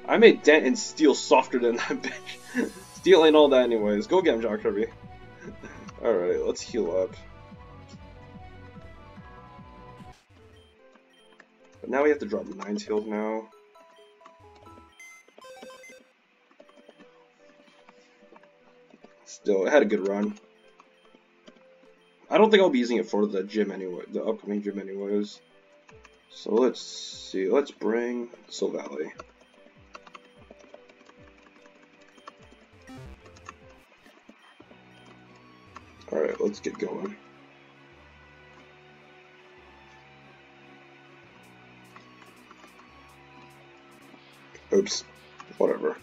I made dent in steel softer than that bitch. Steel ain't all that anyways. Go get him, John Kirby. Alright, let's heal up. But now we have to drop 9 heals now. Still, it had a good run. I don't think I'll be using it for the gym anyway, the upcoming gym anyways. So let's see, let's bring Soul Valley. Alright, let's get going. Oops, whatever.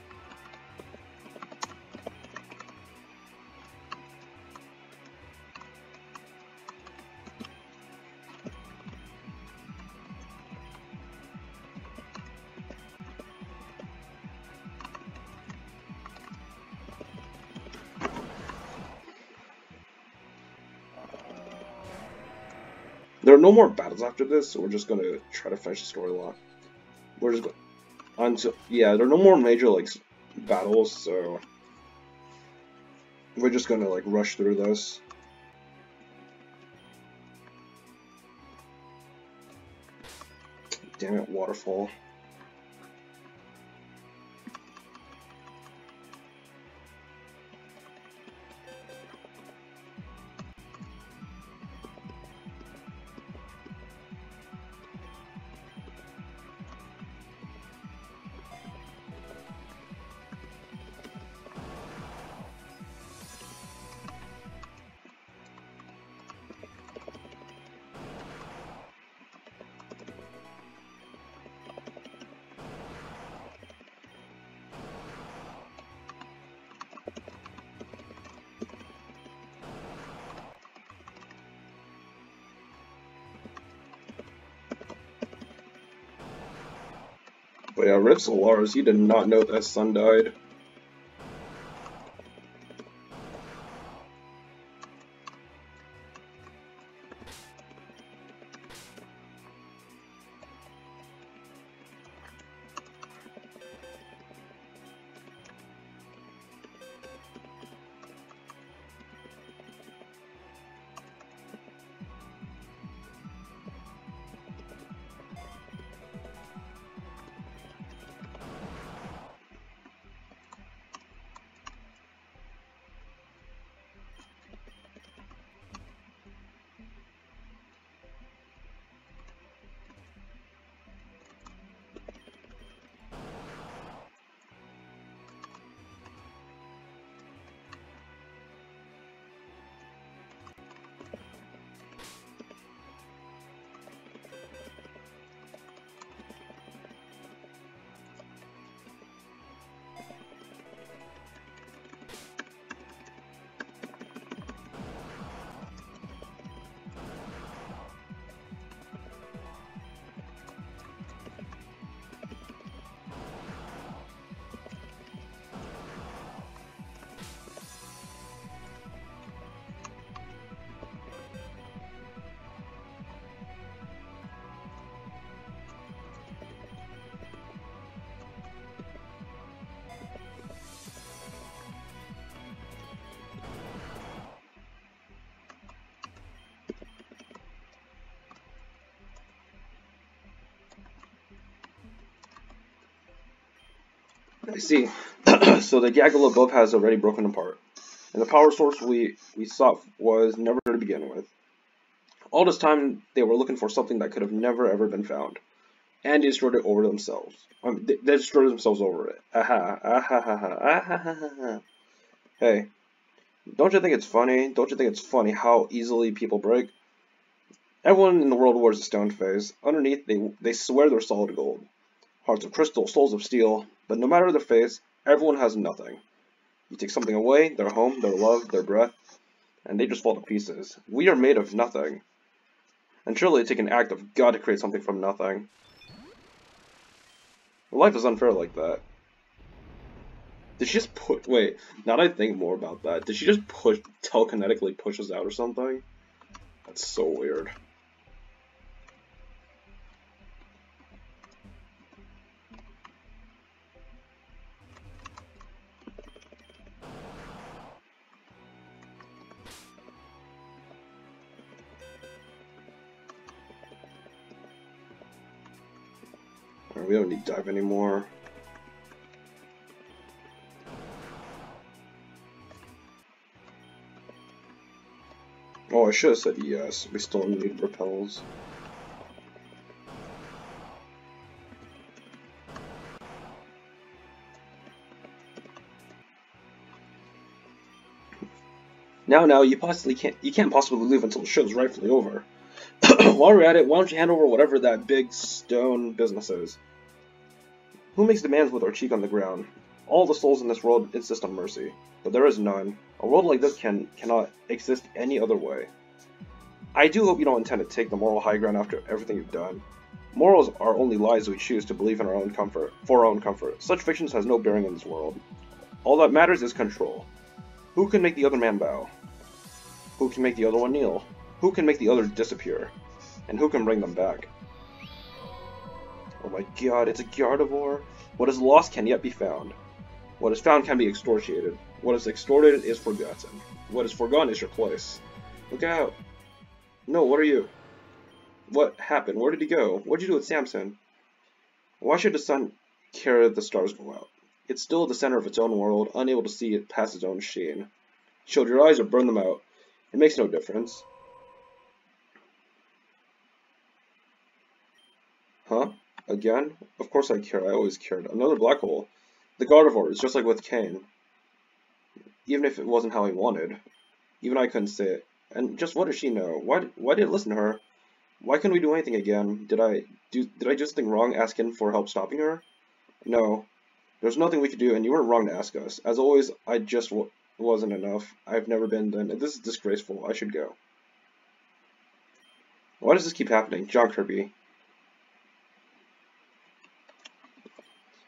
There are no more battles after this, so we're just gonna try to finish the storyline. We're just going until yeah, there are no more major like battles, so we're just gonna like rush through this. Damn it, waterfall. But yeah, Rip Solaris, he did not know that his son died. I see. So the gaggle above has already broken apart, and the power source we sought was never to begin with. All this time, they were looking for something that could have never ever been found, and they destroyed it over themselves. They destroyed themselves over it. Aha, aha, aha, aha, aha. Hey, don't you think it's funny? Don't you think it's funny how easily people break? Everyone in the world wears a stone face. Underneath, they swear they're solid gold. Hearts of crystal, souls of steel. But no matter their face, everyone has nothing. You take something away, their home, their love, their breath, and they just fall to pieces. We are made of nothing. And surely it takes an act of God to create something from nothing. Life is unfair like that. Did she just wait, now that I think more about that, did she just telekinetically push us out or something? That's so weird. We don't need to dive anymore. Oh, I should have said yes. We still need repels. Now, you can't possibly leave until the show's rightfully over. While we're at it, why don't you hand over whatever that big stone business is? Who makes demands with our cheek on the ground? All the souls in this world insist on mercy, but there is none. A world like this cannot exist any other way. I do hope you don't intend to take the moral high ground after everything you've done. Morals are only lies we choose to believe in our own comfort, for our own comfort. Such fictions has no bearing in this world. All that matters is control. Who can make the other man bow? Who can make the other one kneel? Who can make the other disappear? And who can bring them back? Oh my god, it's a Gardevoir. What is lost can yet be found. What is found can be extorted. What is extorted is forgotten. What is forgotten is your place. Look out. No, what are you? What happened? Where did he go? What did you do with Samson? Why should the sun care if the stars go out? It's still at the center of its own world, unable to see it past its own sheen. Shield your eyes or burn them out. It makes no difference. Huh? Again? Of course I care. I always cared. Another black hole. The Gardevoir is just like with Cain. Even if it wasn't how he wanted. Even I couldn't say it. And just what does she know? Why didn't I listen to her? Why couldn't we do anything again? Did I do something wrong asking for help stopping her? No. There's nothing we could do, and you weren't wrong to ask us. As always, I just wasn't enough. I've never been then. This is disgraceful. I should go. Why does this keep happening? John Kirby.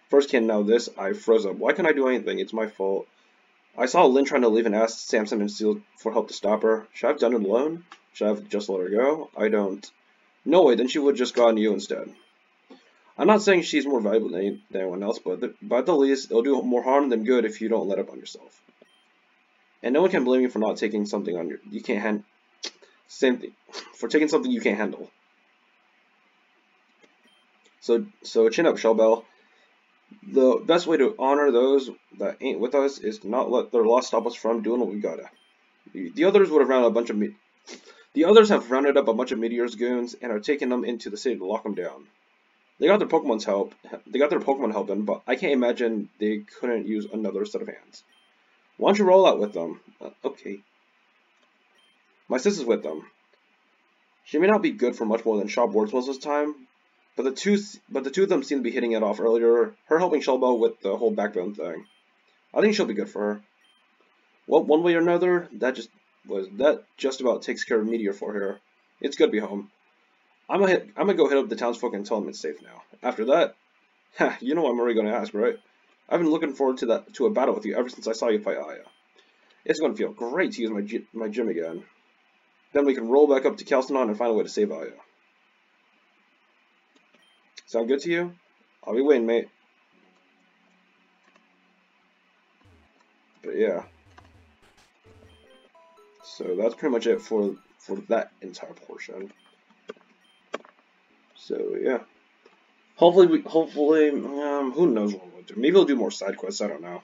First Ken, now this. I froze up. Why can't I do anything? It's my fault. I saw Lynn trying to leave and asked Samson and Seal for help to stop her. Should I have done it alone? Should I have just let her go? I don't. No way, then she would have just gone to you instead. I'm not saying she's more valuable than anyone else, but at the least, it'll do more harm than good if you don't let up on yourself. And no one can blame you for not taking something on you can't handle. Same thing. For taking something you can't handle. So chin up, Shellbell. The best way to honor those that ain't with us is to not let their loss stop us from doing what we gotta. The others would have rounded a bunch of The others have rounded up a bunch of Meteor's goons and are taking them into the city to lock them down. They got their Pokemon's help. They got their Pokemon helping, but I can't imagine they couldn't use another set of hands. Why don't you roll out with them? Okay. My sister's with them. She may not be good for much more than shop boards most of the time, but the two of them seem to be hitting it off earlier. Her helping Shellbell with the whole backbone thing. I think she'll be good for her. Well, one way or another, that just about takes care of Meteor for her. It's good to be home. I'm gonna go hit up the townsfolk and tell them it's safe now. After that, you know what I'm already gonna ask, right? I've been looking forward to a battle with you ever since I saw you fight Aya. It's gonna feel great to use my gym again. Then we can roll back up to Calcinon and find a way to save Aya. Sound good to you? I'll be waiting, mate. But yeah. So that's pretty much it for that entire portion. So yeah. Hopefully, who knows what we'll do. Maybe we'll do more side quests, I don't know.